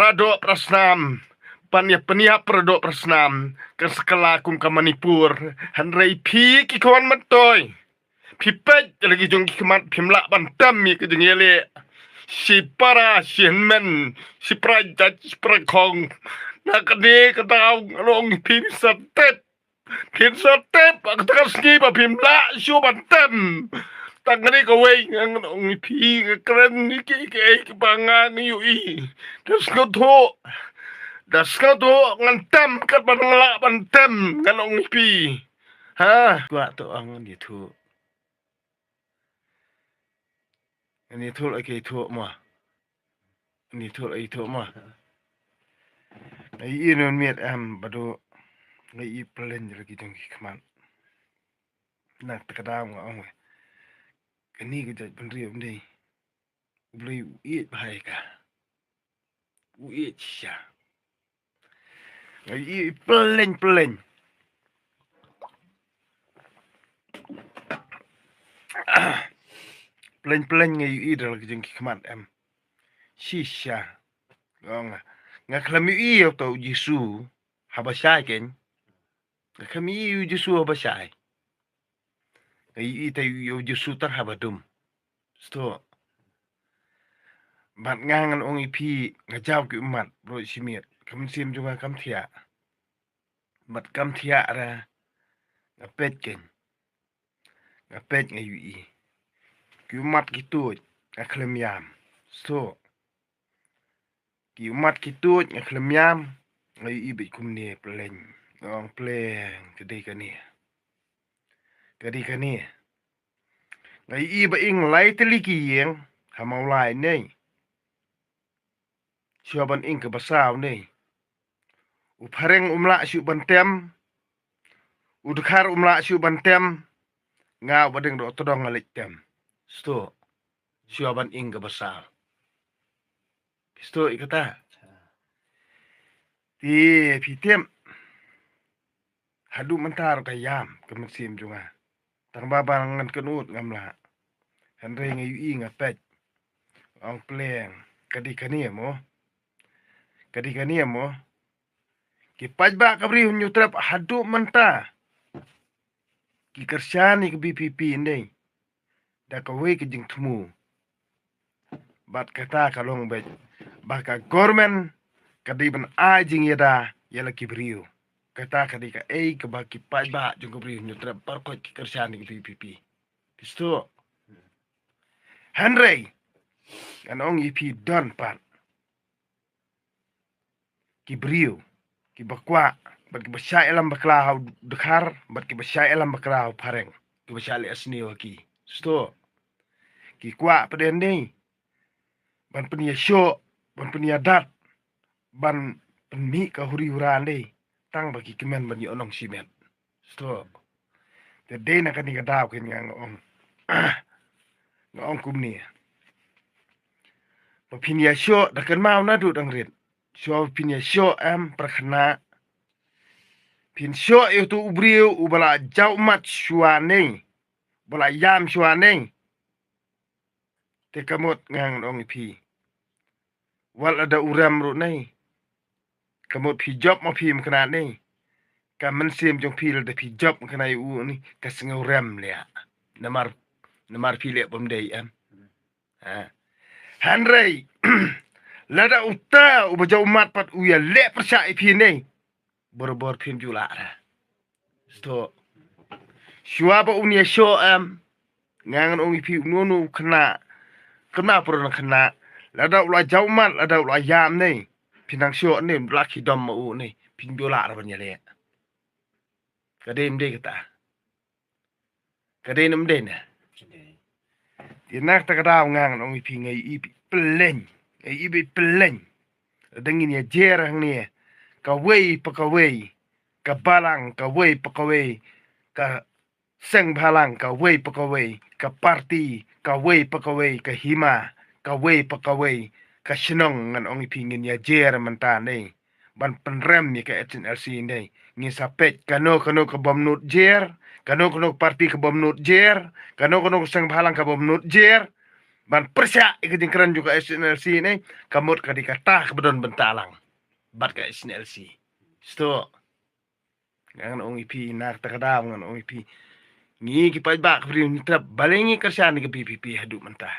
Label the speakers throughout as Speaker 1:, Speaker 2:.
Speaker 1: Pradok prasnam. Pania pradok prasnam. Kan sekala kum ka Manipur. Hanrei pi ki kawan matoy. Pi pej lagi jong ki kemat pimla bantam mi ke jong yele. Si para si henmen. Si prajat si prakong. Nak kene kataw long pi satep. Pin satep ak takas ni pa pimla syo bantam. Tangani ko wey ang pi keren ni ki pangan ni ui. Das ko to ngantem kat banglak bantem kan ong pi. Ha, gua to ang ni thu. Ni thu lagi thu ma. Ni thu lagi thu ma. Ai inon miet bado ngai plan lagi jong kman. Nak takadam ngong. Kani ke jat penriu ni. Beli uit bahai ka. Uit sya. Ngai plan. Plan ngai idol ke jeng kman Shisha. Ngong. Ngaklami iyo to Yesu habasai ken. Ngaklami iyo Yesu habasai. Ngai ita iyo Yesu tar habadum. Sto. Bat ngangan ong ipi ngajau ki umat bro simit. Kam sim juga kam thia. Bat kam thia ra ngapet ken. Ngapet ngayu. Ki umat gitu ngaklem yam. Sto. Ki umat gitu ngaklem yam ngayu ibit kumne pleng. Ngong pleng kedai kani. Ngayu iba ing lai teliki yang hamau lai nei. Siaban ing ke basaw nei. Upareng umla siu bantem. Udkhar umla siu bantem. Ngau badeng do todong ngalik tem. Sto. Siaban ing ke basaw. Sto ikata. Ti pitem. Hadu mentar kayam kemesim juga. Tang babang ngan kenut ngamla. Hanre ngayu ngapet. Ong pleng kadikania mo. Ki pajba kabri nyutrap hadu menta. Ki kersyani ke BPP ni. Da kawe ke jing temu. Bat kata kalong bet. Baka gormen kadiban ajing yada yala kibriu. Kata kadika ke baki pajba jung kabri nyutrap parkot ki kersyani ke BPP. Pisto. Henry. Kan ong ipi don pat. Kibriu. Ki bakwa bat ki basyai alam baklahu dekhar bat ki basyai alam baklahu pareng ki basyai asni waki sto ki kwa paden ni ban penia syo ban penia dat ban penmi ka huri huran ni tang bagi kemen ban onong simet sto te de na kan daw ken ngong kumni penia syo da kan mau na du dang rit syo penia syo prakhna pin syo itu ubriu ubala jau mat syuane bala yam syuane te kamot ngang ong pi wal ada uram ru nei kamot pi job ma pi mkana nei kamen sim jong pi de pi job mkana u ni kaseng uram le namar pi le bom dei ha hanrei lada uta ubajau mat pat uya le persai pi nei bor pin jula ra sto syuaba unia syo ngangan ong ipi nunu kena purna kena lada ula jaumat lada ula yam nei pinang syo ni laki dom mau ni pin jula ra ban yale kadem de kata kadem de na tinak ta kada ngangan ong ipi ngai ipi pleng dengin ya jerang ni kawei pakawei ka balang kawei pakawei ka seng balang kawei pakawei ka parti kawei pakawei ka hima kawei pakawei ka shnong ngan ong ipingin ya jer menta nei ban penrem ni ka HNLC nei ngi sapet kano ka bomnut jer kano parti ka bomnut jer kano seng balang ka bomnut jer ban persya ikajing keren juga SNLC ini kamut kadikata kebedon bentalang bat ka SNLC sto ngan ong ipi nak takadam ngan ong ipi ni ki paj bak bri ni trap balengi kersan ni BPP hadu mentah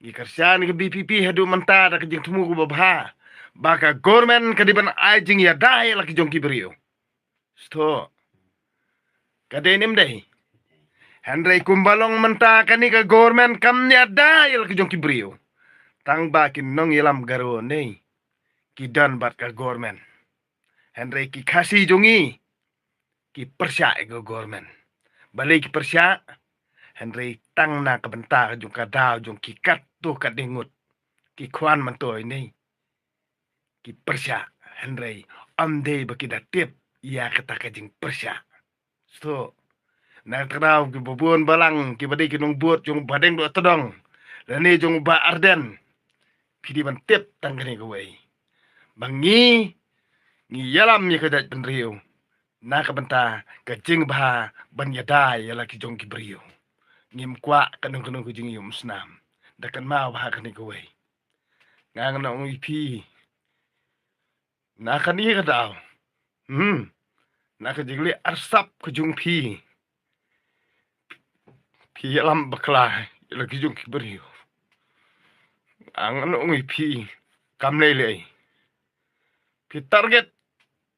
Speaker 1: ni kersan ni BPP hadu mentah da kajing temu ku babha baka government kadiban ajing ya dai laki jong ki brio sto kadenim deh Henry kumbalong mentah kani ka government kam ni ada il ki jong ki brio tang ba ki nong ilam garo nei ki dan bat ka government Henry ki kasi jongi ki persya ke government balik ki persya Henry tang na ka benta jong ka daw jong ki kat tu ka dingut ki kwan man to nei ki persya Henry amde ba ki da tip ya kata ka jing persya so na traw ki bobon balang ki bade ki nong buot jong badeng do todong lani jong ba arden pidi ban tip tangani ko wei bangi ni yalam ni kadat penriu na ka benta ka jing ba ban yadai yala ki jong ki brio ngim kwa kanong ko jing yum snam dakan ma ba kani ko wei ngang na ong ipi na kani ka daw na ka jingli arsap ko jong pi yalam bakla yala ki jong ki brio ang ano pi kam lele pi target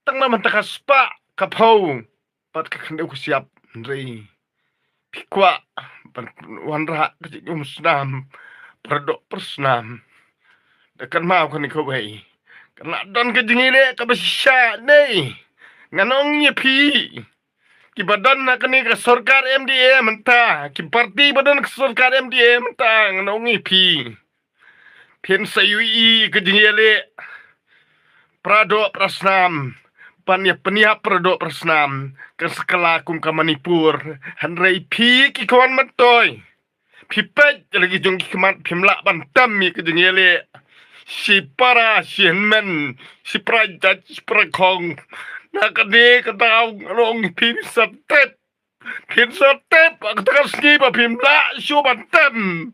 Speaker 1: tang na mantakas pa kapau pat ka kande ko siap rei pi kwa pan wanra ka jing snam produk persnam dekan mau kan ko wei kana don ka jingile ka basya nei nganong ye pi ki badan na kani ka sarkar MDA menta ki parti badan ka sarkar MDA menta nganong ye pi pien sayui ka jingile prado prasnam panya peniap prado prasnam ke sekala kum ka Manipur hanrei pi ki kawan mentoy pi pej lagi jong ki kemat pimla bantam mi ka jingile si para si men si prajat si prakong nakade kataw rong pin satep ak takas ni pa pimla syo bantam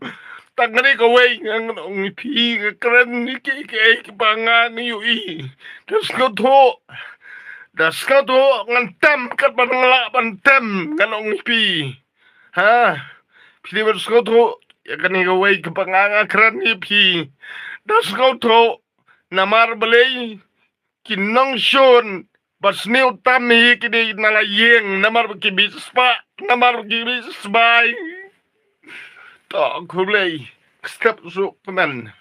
Speaker 1: tangani ko wey ang pi kren ni ki pangan yui das ko to ngantem kat banla bantam nganong pi ha pili ko to ya kani ko wey kapanganga kren ni pi das ko to namar belay kinong shon bas new tami kini nalayeng namar kibis pa namar kibis bay to kulay step so penan